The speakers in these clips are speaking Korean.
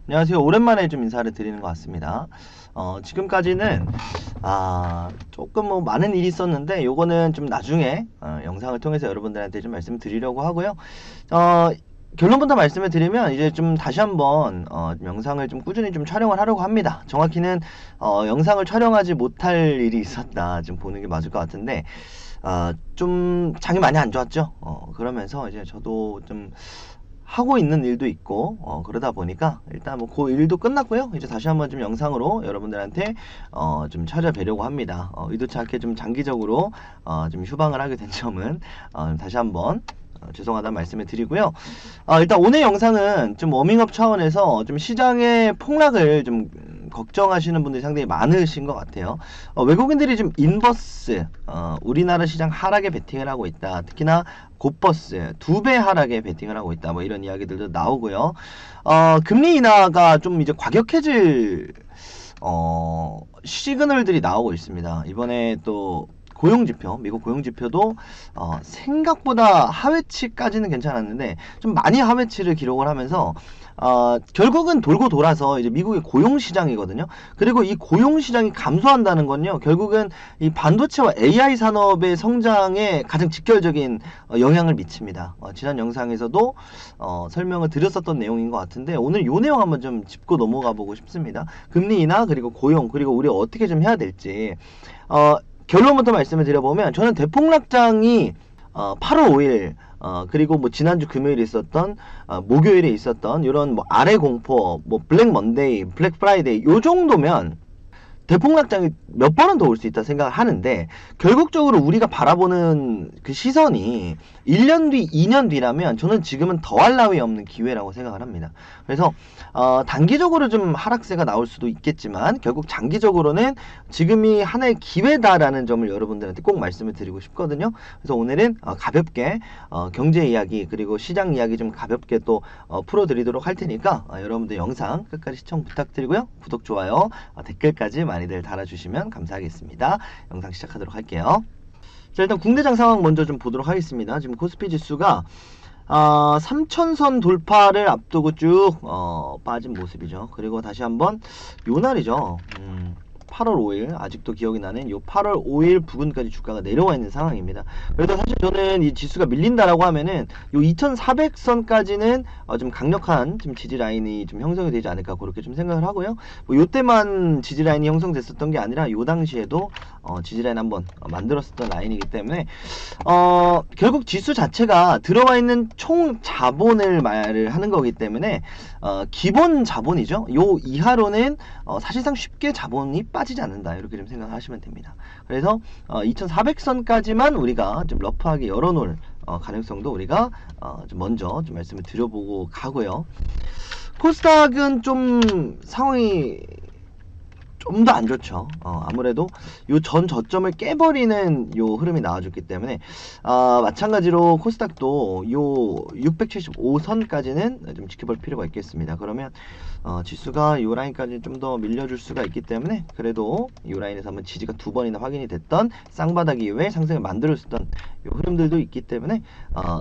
안녕하세요. 오랜만에 좀 인사를 드리는 것 같습니다. 지금까지는 조금 뭐 많은 일이 있었는데 요거는 좀 나중에 영상을 통해서 여러분들한테 좀 말씀드리려고 하고요. 어, 결론부터 말씀을 드리면 이제 좀 다시 한번 좀 영상을 좀 꾸준히 좀 촬영을 하려고 합니다. 정확히는 영상을 촬영하지 못할 일이 있었다 좀 보는 게 맞을 것 같은데 좀 장이 많이 안 좋았죠. 그러면서 이제 저도 좀 하고 있는 일도 있고 그러다 보니까 일단 뭐 그 일도 끝났고요. 이제 다시 한번 좀 영상으로 여러분들한테 좀 찾아뵈려고 합니다. 의도치 않게 좀 장기적으로 좀 휴방을 하게 된 점은 다시 한번 죄송하다는 말씀을 드리고요. 일단 오늘 영상은 좀 워밍업 차원에서 좀 시장의 폭락을 좀 걱정하시는 분들이 상당히 많으신 것 같아요. 외국인들이 좀 인버스, 우리나라 시장 하락에 베팅을 하고 있다. 특히나 곧버스 2배 하락에 베팅을 하고 있다. 뭐 이런 이야기들도 나오고요. 금리 인하가 좀 이제 과격해질 시그널들이 나오고 있습니다. 이번에 또 고용지표, 미국 고용지표도 생각보다 하회치까지는 괜찮았는데 좀 많이 하회치를 기록을 하면서 결국은 돌고 돌아서 이제 미국의 고용시장이거든요. 그리고 이 고용시장이 감소한다는 건요, 결국은 이 반도체와 AI 산업의 성장에 가장 직결적인 영향을 미칩니다. 지난 영상에서도 설명을 드렸었던 내용인 것 같은데 오늘 이 내용 한번 좀 짚고 넘어가 보고 싶습니다. 금리 인하 그리고 고용 그리고 우리 어떻게 좀 해야 될지 결론부터 말씀을 드려보면 저는 대폭락장이 8월 5일 그리고 뭐 지난주 금요일에 있었던 목요일에 있었던 이런 뭐 아래 공포 뭐 블랙 먼데이 블랙 프라이데이 요 정도면 대폭락장이 몇 번은 더 올 수 있다 생각을 하는데 결국적으로 우리가 바라보는 그 시선이 1년 뒤, 2년 뒤라면 저는 지금은 더할 나위 없는 기회라고 생각을 합니다. 그래서 단기적으로 좀 하락세가 나올 수도 있겠지만 결국 장기적으로는 지금이 하나의 기회다라는 점을 여러분들한테 꼭 말씀을 드리고 싶거든요. 그래서 오늘은 가볍게 경제 이야기 그리고 시장 이야기 좀 가볍게 또 풀어드리도록 할 테니까 여러분들 영상 끝까지 시청 부탁드리고요. 구독, 좋아요, 댓글까지 많이들 달아주시면 감사하겠습니다. 영상 시작하도록 할게요. 자, 일단 국내장 상황 먼저 좀 보도록 하겠습니다. 지금 코스피 지수가 3000선 돌파를 앞두고 쭉 빠진 모습이죠. 그리고 다시 한번 요 날이죠. 8월 5일 아직도 기억이 나는 요 8월 5일 부근까지 주가가 내려와 있는 상황입니다. 그래서 사실 저는 이 지수가 밀린다라고 하면은 요 2400선까지는 좀 강력한 좀 지지 라인이 좀 형성이 되지 않을까 그렇게 좀 생각을 하고요. 뭐 요때만 지지 라인이 형성됐었던 게 아니라 요 당시에도 지지 라인 한번 만들었었던 라인이기 때문에 결국 지수 자체가 들어와 있는 총 자본을 말을 하는 거기 때문에 기본 자본이죠. 요 이하로는 사실상 쉽게 자본이 빠지지 않는다. 이렇게 좀 생각하시면 됩니다. 그래서 2400선까지만 우리가 좀 러프하게 열어놓을 가능성도 우리가 좀 먼저 좀 말씀을 드려보고 가고요. 코스닥은 좀 상황이 좀 더 안 좋죠. 아무래도 요 전 저점을 깨버리는 요 흐름이 나와줬기 때문에 마찬가지로 코스닥도 요 675선까지는 좀 지켜볼 필요가 있겠습니다. 그러면 지수가 요 라인까지 좀 더 밀려줄 수가 있기 때문에 그래도 요 라인에서 한번 지지가 두 번이나 확인이 됐던 쌍바닥 이후에 상승을 만들어줬던 요 흐름들도 있기 때문에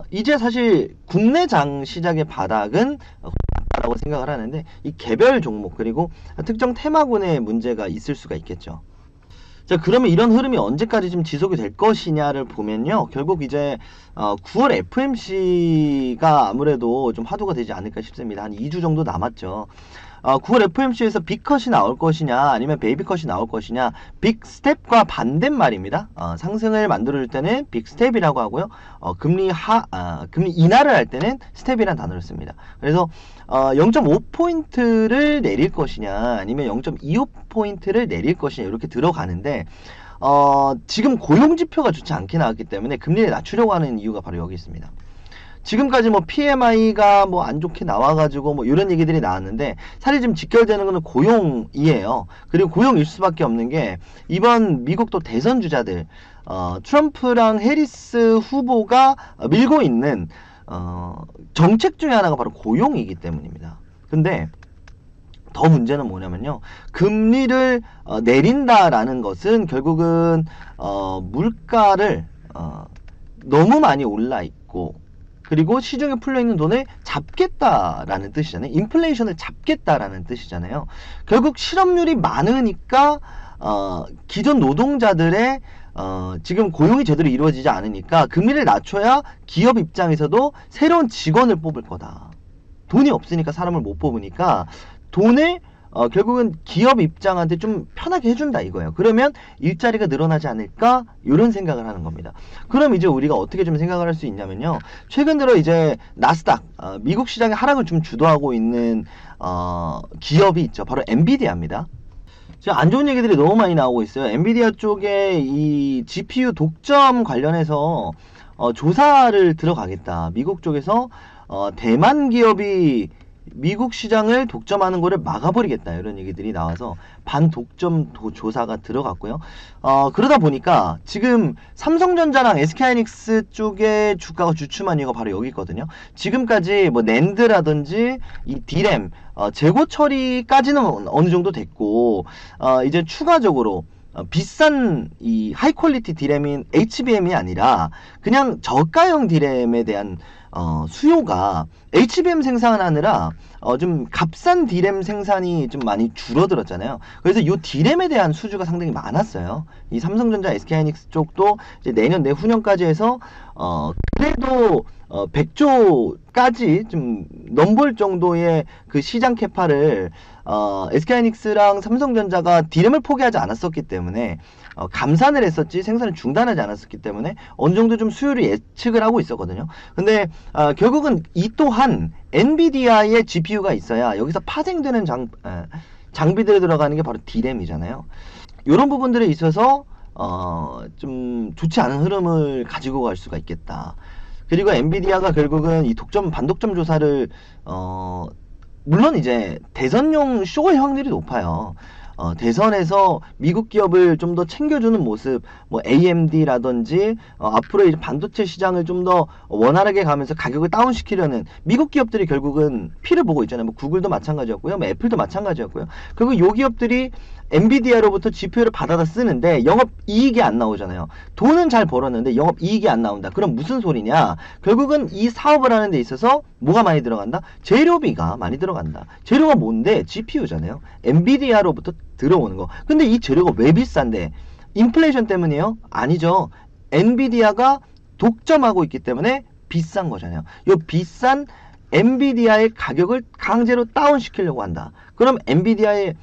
이제 사실 국내장 시장의 바닥은 라고 생각을 하는데 이 개별 종목 그리고 특정 테마군의 문제가 있을 수가 있겠죠. 자, 그러면 이런 흐름이 언제까지 좀 지속이 될 것이냐를 보면요. 결국 이제 9월 FMC가 아무래도 좀 화두가 되지 않을까 싶습니다. 한 2주 정도 남았죠. 9월 FMC에서 빅컷이 나올 것이냐 아니면 베이비컷이 나올 것이냐 빅스텝과 반대말입니다. 상승을 만들어줄 때는 빅스텝이라고 하고요. 금리 인하를 할 때는 스텝이라는 단어를 씁니다. 그래서 0.5포인트를 내릴 것이냐 아니면 0.25포인트를 내릴 것이냐 이렇게 들어가는데 지금 고용지표가 좋지 않게 나왔기 때문에 금리를 낮추려고 하는 이유가 바로 여기 있습니다. 지금까지 뭐 PMI가 뭐 안 좋게 나와가지고 뭐 이런 얘기들이 나왔는데 사실 지금 직결되는 거는 고용이에요. 그리고 고용일 수밖에 없는 게 이번 미국 또 대선 주자들 트럼프랑 해리스 후보가 밀고 있는 정책 중에 하나가 바로 고용이기 때문입니다. 근데 더 문제는 뭐냐면요. 금리를 내린다라는 것은 결국은 물가를 너무 많이 올라 있고 그리고 시중에 풀려있는 돈을 잡겠다라는 뜻이잖아요. 인플레이션을 잡겠다라는 뜻이잖아요. 결국 실업률이 많으니까 기존 노동자들의 지금 고용이 제대로 이루어지지 않으니까 금리를 낮춰야 기업 입장에서도 새로운 직원을 뽑을 거다. 돈이 없으니까 사람을 못 뽑으니까 돈을 결국은 기업 입장한테 좀 편하게 해준다 이거예요. 그러면 일자리가 늘어나지 않을까? 이런 생각을 하는 겁니다. 그럼 이제 우리가 어떻게 좀 생각을 할 수 있냐면요. 최근 들어 이제 나스닥, 미국 시장의 하락을 좀 주도하고 있는 기업이 있죠. 바로 엔비디아입니다. 지금 안 좋은 얘기들이 너무 많이 나오고 있어요. 엔비디아 쪽에 이 GPU 독점 관련해서 조사를 들어가겠다. 미국 쪽에서 대만 기업이 미국 시장을 독점하는 거를 막아버리겠다 이런 얘기들이 나와서 반독점 조사가 들어갔고요. 그러다 보니까 지금 삼성전자랑 SK하이닉스 쪽의 주가가 주춤한 이유가 바로 여기 있거든요. 지금까지 뭐 낸드라든지 이 D램 재고 처리까지는 어느 정도 됐고 이제 추가적으로 비싼 이 하이 퀄리티 D램인 HBM이 아니라 그냥 저가형 D램에 대한 수요가 HBM 생산하느라 좀 값싼 D램 생산이 좀 많이 줄어들었잖아요. 그래서 이 D램에 대한 수주가 상당히 많았어요. 이 삼성전자, SK하이닉스 쪽도 이제 내년 내후년까지 해서 그래도 100조까지 좀 넘볼 정도의 그 시장 캐파를 SK하이닉스랑 삼성전자가 D램을 포기하지 않았었기 때문에 감산을 했었지 생산을 중단하지 않았었기 때문에 어느 정도 좀 수요를 예측을 하고 있었거든요. 근데 결국은 이 또한 엔비디아의 GPU가 있어야 여기서 파생되는 장비들에 들어가는 게 바로 D램이잖아요. 이런 부분들에 있어서 좀 좋지 않은 흐름을 가지고 갈 수가 있겠다. 그리고 엔비디아가 결국은 이 반독점 조사를 물론 이제 대선용 쇼의 확률이 높아요. 대선에서 미국 기업을 좀 더 챙겨주는 모습, 뭐 AMD라든지 앞으로 이제 반도체 시장을 좀 더 원활하게 가면서 가격을 다운시키려는 미국 기업들이 결국은 피를 보고 있잖아요. 뭐 구글도 마찬가지였고요, 뭐 애플도 마찬가지였고요. 결국 요 기업들이 엔비디아로부터 GPU를 받아다 쓰는데 영업 이익이 안 나오잖아요. 돈은 잘 벌었는데 영업 이익이 안 나온다. 그럼 무슨 소리냐? 결국은 이 사업을 하는 데 있어서 뭐가 많이 들어간다? 재료비가 많이 들어간다. 재료가 뭔데? GPU잖아요. 엔비디아로부터 들어오는 거. 근데 이 재료가 왜 비싼데? 인플레이션 때문이에요? 아니죠. 엔비디아가 독점하고 있기 때문에 비싼 거잖아요. 이 비싼 엔비디아의 가격을 강제로 다운시키려고 한다. 그럼 엔비디아의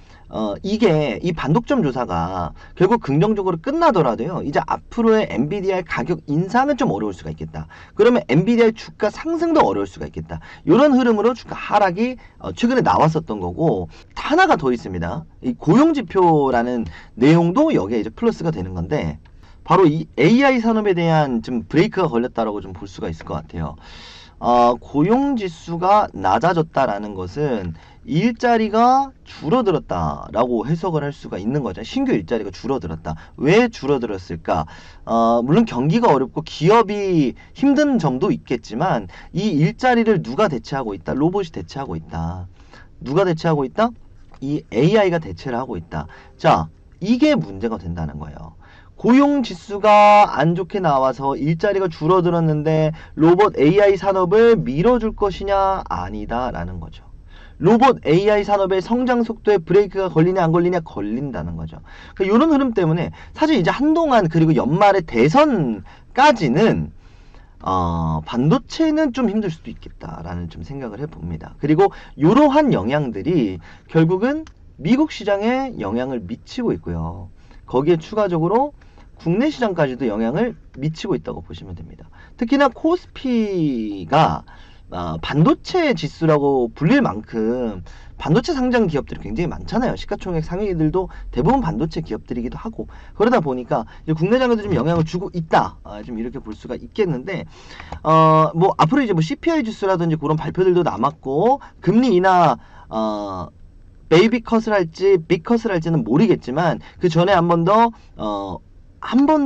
이게 이 반독점 조사가 결국 긍정적으로 끝나더라도요. 이제 앞으로의 엔비디아의 가격 인상은 좀 어려울 수가 있겠다. 그러면 엔비디아의 주가 상승도 어려울 수가 있겠다. 이런 흐름으로 주가 하락이 최근에 나왔었던 거고 하나가 더 있습니다. 이 고용지표라는 내용도 여기에 이제 플러스가 되는 건데 바로 이 AI 산업에 대한 좀 브레이크가 걸렸다라고 좀 볼 수가 있을 것 같아요. 고용지수가 낮아졌다라는 것은 일자리가 줄어들었다라고 해석을 할 수가 있는 거죠. 신규 일자리가 줄어들었다. 왜 줄어들었을까? 물론 경기가 어렵고 기업이 힘든 점도 있겠지만 이 일자리를 누가 대체하고 있다? 로봇이 대체하고 있다. 누가 대체하고 있다? 이 AI가 대체를 하고 있다. 자, 이게 문제가 된다는 거예요. 고용 지수가 안 좋게 나와서 일자리가 줄어들었는데 로봇 AI 산업을 밀어줄 것이냐? 아니다라는 거죠. 로봇 AI 산업의 성장 속도에 브레이크가 걸리냐 안 걸리냐? 걸린다는 거죠. 그러니까 이런 흐름 때문에 사실 이제 한동안 그리고 연말에 대선까지는 반도체는 좀 힘들 수도 있겠다라는 좀 생각을 해봅니다. 그리고 이러한 영향들이 결국은 미국 시장에 영향을 미치고 있고요. 거기에 추가적으로 국내 시장까지도 영향을 미치고 있다고 보시면 됩니다. 특히나 코스피가 반도체 지수라고 불릴 만큼 반도체 상장 기업들이 굉장히 많잖아요. 시가총액 상위들도 대부분 반도체 기업들이기도 하고 그러다 보니까 이제 국내장에도 좀 영향을 주고 있다. 좀 이렇게 볼 수가 있겠는데 뭐 앞으로 이제 뭐 CPI 지수라든지 그런 발표들도 남았고 금리 인하 베이비 컷을 할지 빅 컷을 할지는 모르겠지만 그 전에 한 번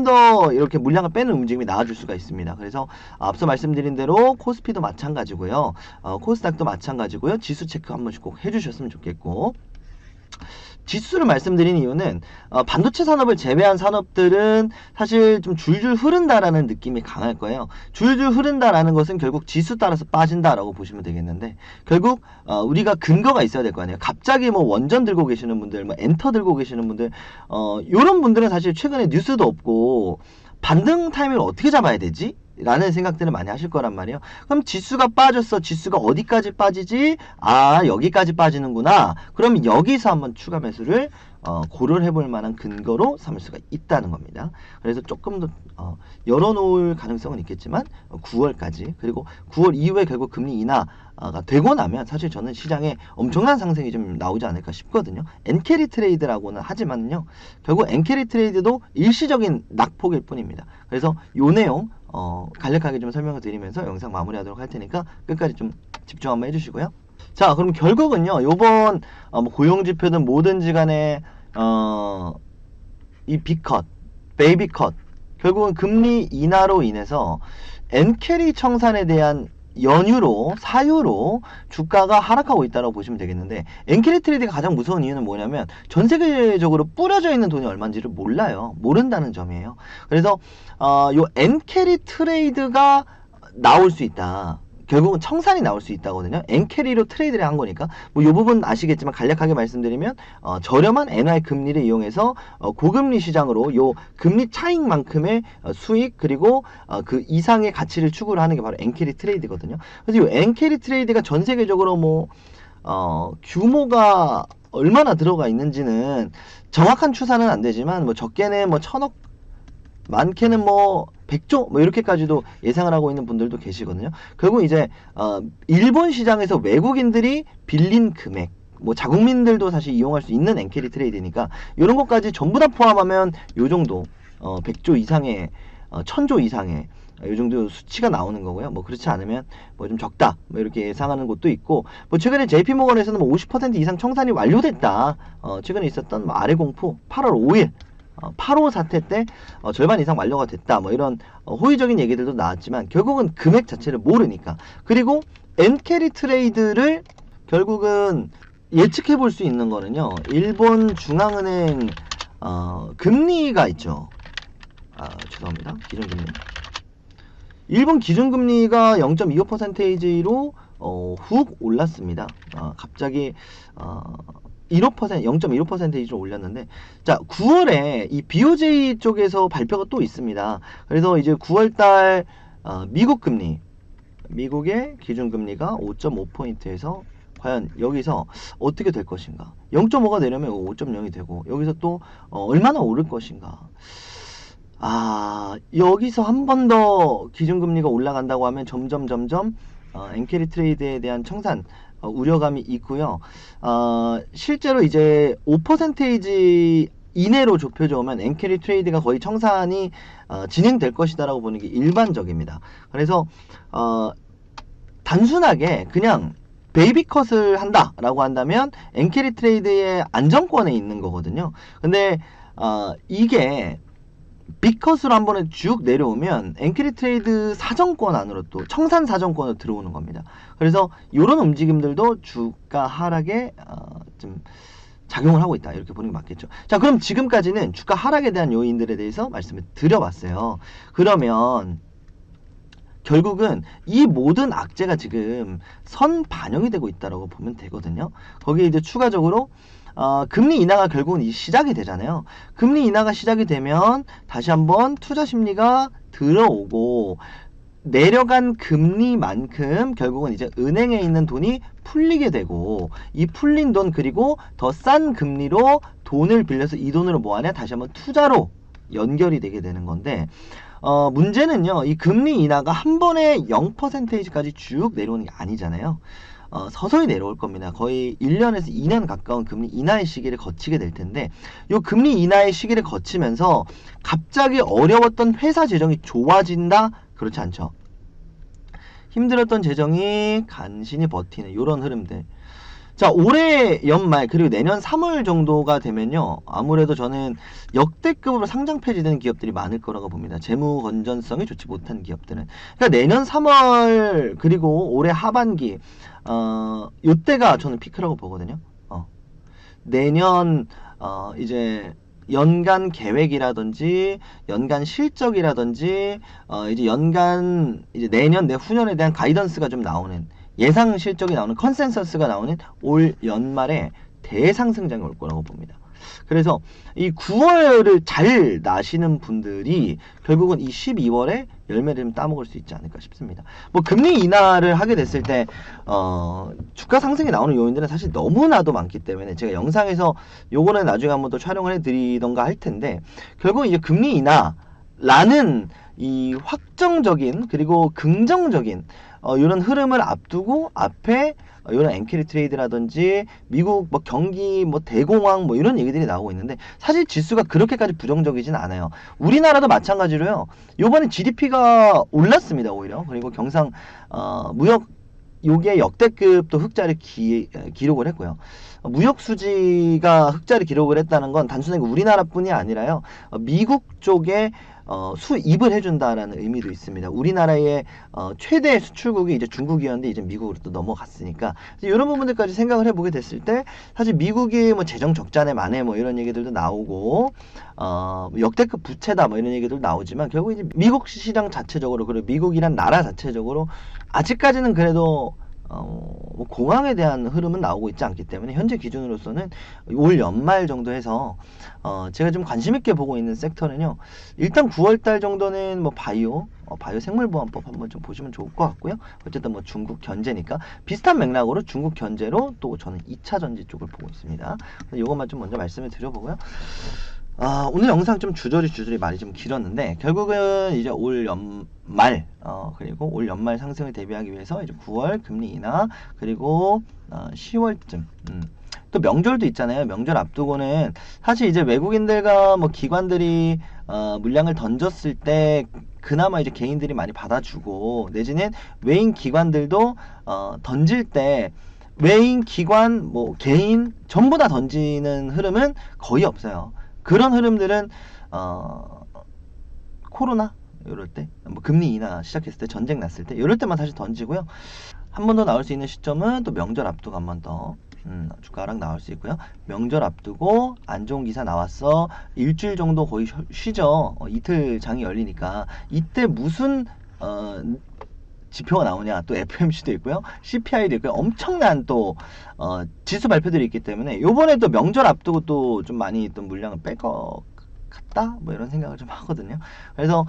더 이렇게 물량을 빼는 움직임이 나와줄 수가 있습니다. 그래서 앞서 말씀드린 대로 코스피도 마찬가지고요. 코스닥도 마찬가지고요. 지수 체크 한 번씩 꼭 해주셨으면 좋겠고 지수를 말씀드린 이유는 반도체 산업을 제외한 산업들은 사실 좀 줄줄 흐른다라는 느낌이 강할 거예요. 줄줄 흐른다라는 것은 결국 지수 따라서 빠진다라고 보시면 되겠는데, 결국 우리가 근거가 있어야 될 거 아니에요. 갑자기 뭐 원전 들고 계시는 분들, 뭐 엔터 들고 계시는 분들, 요런 분들은 사실 최근에 뉴스도 없고 반등 타이밍을 어떻게 잡아야 되지? 라는 생각들을 많이 하실 거란 말이에요. 그럼 지수가 빠졌어. 지수가 어디까지 빠지지? 아, 여기까지 빠지는구나. 그럼 여기서 한번 추가 매수를 고려를 해볼 만한 근거로 삼을 수가 있다는 겁니다. 그래서 조금 더 열어놓을 가능성은 있겠지만 9월까지, 그리고 9월 이후에 결국 금리 인하가 되고 나면 사실 저는 시장에 엄청난 상승이 좀 나오지 않을까 싶거든요. 엔캐리 트레이드라고는 하지만요, 결국 엔캐리 트레이드도 일시적인 낙폭일 뿐입니다. 그래서 요 내용 간략하게 좀 설명을 드리면서 영상 마무리하도록 할 테니까 끝까지 좀 집중 한번 해주시고요. 자, 그럼 결국은요, 요번 뭐 고용지표든 뭐든지 간에 이 B컷, 베이비컷, 결국은 금리 인하로 인해서 엔캐리 청산에 대한 연유로, 사유로 주가가 하락하고 있다고 보시면 되겠는데, 엔캐리 트레이드가 가장 무서운 이유는 뭐냐면 전 세계적으로 뿌려져 있는 돈이 얼마인지를 몰라요. 모른다는 점이에요. 그래서 요 엔캐리 트레이드가 나올 수 있다. 결국은 청산이 나올 수 있다거든요. 엔캐리로 트레이드를 한 거니까. 뭐 이 부분 아시겠지만 간략하게 말씀드리면 저렴한 엔화의 금리를 이용해서 고금리 시장으로 요 금리 차익만큼의 수익, 그리고 그 이상의 가치를 추구를 하는 게 바로 엔캐리 트레이드거든요. 그래서 요 엔캐리 트레이드가 전 세계적으로 뭐 규모가 얼마나 들어가 있는지는 정확한 추산은 안 되지만, 뭐 적게는 뭐 1000억, 많게는 뭐 100조 뭐 이렇게까지도 예상을 하고 있는 분들도 계시거든요. 결국 이제 일본 시장에서 외국인들이 빌린 금액, 뭐 자국민들도 사실 이용할 수 있는 엔캐리 트레이드니까 이런 것까지 전부 다 포함하면 요 정도 100조 이상의 1000조 이상의 요 정도 수치가 나오는 거고요. 뭐 그렇지 않으면 뭐 좀 적다 뭐 이렇게 예상하는 곳도 있고, 뭐 최근에 JP모건에서는 뭐 50% 이상 청산이 완료됐다. 최근에 있었던 뭐 아래 공포 8월 5일 8호 사태 때 절반 이상 완료가 됐다, 뭐 이런 호의적인 얘기들도 나왔지만 결국은 금액 자체를 모르니까. 그리고 엔캐리 트레이드를 결국은 예측해 볼 수 있는 거는요, 일본 중앙은행 금리가 있죠. 죄송합니다. 기준금리. 일본 기준금리가 0.25%로 훅 올랐습니다. 갑자기 0.15%로 올렸는데, 자, 9월에 이 BOJ 쪽에서 발표가 또 있습니다. 그래서 이제 9월달 미국 금리, 미국의 기준금리가 5.5포인트에서 과연 여기서 어떻게 될 것인가. 0.5가 내려면 5.0이 되고, 여기서 또 얼마나 오를 것인가. 여기서 한 번 더 기준금리가 올라간다고 하면 점점 엔캐리 트레이드에 대한 청산 우려감이 있고요. 실제로 이제 5% 이내로 좁혀져 오면 엔캐리 트레이드가 거의 청산이 진행될 것이다라고 보는 게 일반적입니다. 그래서 단순하게 그냥 베이비컷을 한다라고 한다면 엔캐리 트레이드의 안정권에 있는 거거든요. 근데 이게 빅컷으로 한 번에 쭉 내려오면 엔캐리 트레이드 사정권 안으로 또 청산 사정권으로 들어오는 겁니다. 그래서 이런 움직임들도 주가 하락에 좀 작용을 하고 있다, 이렇게 보는 게 맞겠죠. 자, 그럼 지금까지는 주가 하락에 대한 요인들에 대해서 말씀을 드려봤어요. 그러면 결국은 이 모든 악재가 지금 선 반영이 되고 있다고 보면 되거든요. 거기에 이제 추가적으로 금리 인하가 결국은 시작이 되잖아요. 금리 인하가 시작이 되면 다시 한번 투자 심리가 들어오고, 내려간 금리만큼 결국은 이제 은행에 있는 돈이 풀리게 되고, 이 풀린 돈, 그리고 더 싼 금리로 돈을 빌려서 이 돈으로 뭐하냐, 다시 한번 투자로 연결이 되게 되는 건데, 문제는요, 이 금리 인하가 한 번에 0%까지 쭉 내려오는 게 아니잖아요. 서서히 내려올 겁니다. 거의 1년에서 2년 가까운 금리 인하의 시기를 거치게 될 텐데, 이 금리 인하의 시기를 거치면서 갑자기 어려웠던 회사 재정이 좋아진다? 그렇지 않죠. 힘들었던 재정이 간신히 버티는 이런 흐름들. 자, 올해 연말 그리고 내년 3월 정도가 되면요, 아무래도 저는 역대급으로 상장 폐지되는 기업들이 많을 거라고 봅니다. 재무 건전성이 좋지 못한 기업들은. 그러니까 내년 3월 그리고 올해 하반기 요때가 저는 피크라고 보거든요. 내년 이제 연간 계획이라든지 연간 실적이라든지 이제 연간 이제 내년 내후년에 대한 가이던스가 좀 나오는 예상 실적이 나오는 컨센서스가 나오는 올 연말에 대상승장이 올 거라고 봅니다. 그래서 이 9월을 잘 나시는 분들이 결국은 이 12월에 열매를 좀 따먹을 수 있지 않을까 싶습니다. 뭐 금리 인하를 하게 됐을 때 주가 상승이 나오는 요인들은 사실 너무나도 많기 때문에 제가 영상에서 요거는 나중에 한번 더 촬영을 해드리던가 할 텐데, 결국 이제 금리 인하라는 이 확정적인 그리고 긍정적인 이런 흐름을 앞두고 앞에 이런 엔캐리 트레이드라든지 미국 뭐 경기 뭐 대공황 뭐 이런 얘기들이 나오고 있는데, 사실 지수가 그렇게까지 부정적이진 않아요. 우리나라도 마찬가지로요. 요번에 GDP가 올랐습니다, 오히려. 그리고 경상 무역 요게 역대급 또 흑자를 기록을 했고요. 무역 수지가 흑자를 기록을 했다는 건 단순하게 우리나라뿐이 아니라요. 미국 쪽에 수입을 해준다라는 의미도 있습니다. 우리나라의 최대 수출국이 이제 중국이었는데 이제 미국으로 또 넘어갔으니까 이런 부분들까지 생각을 해보게 됐을 때 사실 미국이 뭐 재정 적자네 만에 뭐 이런 얘기들도 나오고 역대급 부채다 뭐 이런 얘기도 나오지만, 결국 이제 미국 시장 자체적으로 그리고 미국이란 나라 자체적으로 아직까지는 그래도 뭐 공황에 대한 흐름은 나오고 있지 않기 때문에 현재 기준으로서는 올 연말 정도 해서 제가 좀 관심 있게 보고 있는 섹터는요, 일단 9월달 정도는 뭐 바이오 생물보안법 한번 좀 보시면 좋을 것 같고요. 어쨌든 뭐 중국 견제니까 비슷한 맥락으로 중국 견제로 또 저는 2차 전지 쪽을 보고 있습니다. 이것만 좀 먼저 말씀을 드려보고요. 오늘 영상 좀 주저리 말이 좀 길었는데, 결국은 이제 올 연말 그리고 올 연말 상승을 대비하기 위해서 이제 9월 금리 인하 그리고 10월쯤 또 명절도 있잖아요. 명절 앞두고는 사실 이제 외국인들과 뭐 기관들이 물량을 던졌을 때 그나마 이제 개인들이 많이 받아주고, 내지는 외인 기관들도 던질 때 외인 기관 뭐 개인 전부 다 던지는 흐름은 거의 없어요. 그런 흐름들은 코로나 이럴 때, 뭐 금리 인하 시작했을 때, 전쟁 났을 때 이럴 때만 사실 던지고요. 한 번 더 나올 수 있는 시점은 또 명절 앞두고 한 번 더 주가 하락 나올 수 있고요. 명절 앞두고 안 좋은 기사 나왔어, 일주일 정도 거의 쉬죠. 이틀 장이 열리니까 이때 무슨 지표가 나오냐, 또 FOMC도 있고요, CPI도 있고요, 엄청난 또 지수 발표들이 있기 때문에 요번에 또 명절 앞두고 또 좀 많이 또 물량을 뺄 것 같다 뭐 이런 생각을 좀 하거든요. 그래서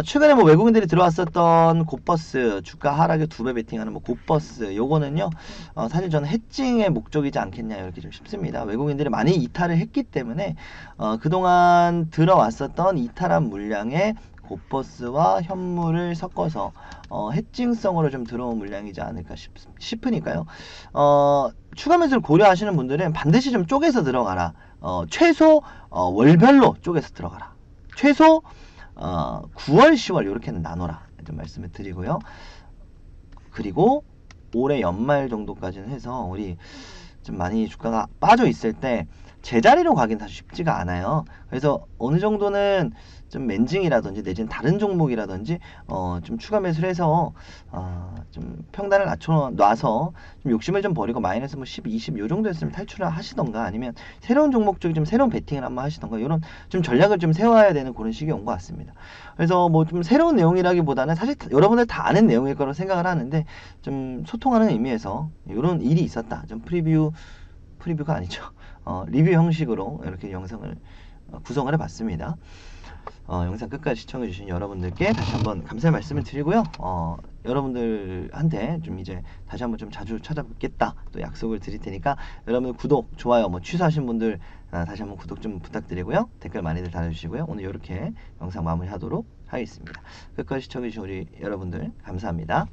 최근에 뭐 외국인들이 들어왔었던 곧버스 주가 하락에 2배 베팅하는 뭐 곧버스, 요거는요 사실 저는 해칭의 목적이지 않겠냐 이렇게 좀 싶습니다. 외국인들이 많이 이탈을 했기 때문에 그동안 들어왔었던 이탈한 물량에 곧버스와 현물을 섞어서 해칭성으로 좀 들어온 물량이지 않을까 싶으니까요. 추가 매수를 고려하시는 분들은 반드시 좀 쪼개서 들어가라. 최소 월별로 쪼개서 들어가라. 최소 9월, 10월 이렇게 나눠라. 좀 말씀을 드리고요. 그리고 올해 연말 정도까지는 해서 우리 좀 많이 주가가 빠져 있을 때 제자리로 가긴 사실 쉽지가 않아요. 그래서 어느 정도는 좀 멘징이라든지 내지는 다른 종목이라든지 좀 추가 매수를 해서 좀 평단을 놔서 좀 욕심을 좀 버리고 마이너스 뭐 10, 20 요 정도 했으면 탈출을 하시던가, 아니면 새로운 종목 쪽에 좀 새로운 베팅을 한번 하시던가, 이런 좀 전략을 좀 세워야 되는 그런 시기 온 것 같습니다. 그래서 뭐 좀 새로운 내용이라기보다는 사실 여러분들 다 아는 내용일 거라고 생각을 하는데, 좀 소통하는 의미에서 이런 일이 있었다, 좀 프리뷰가 아니죠. 리뷰 형식으로 이렇게 영상을 구성을 해봤습니다. 영상 끝까지 시청해주신 여러분들께 다시 한번 감사의 말씀을 드리고요. 여러분들한테 좀 이제 다시 한번 좀 자주 찾아뵙겠다 또 약속을 드릴 테니까, 여러분들 구독, 좋아요 뭐 취소하신 분들 다시 한번 구독 좀 부탁드리고요. 댓글 많이들 달아주시고요. 오늘 이렇게 영상 마무리하도록 하겠습니다. 끝까지 시청해주신 우리 여러분들 감사합니다.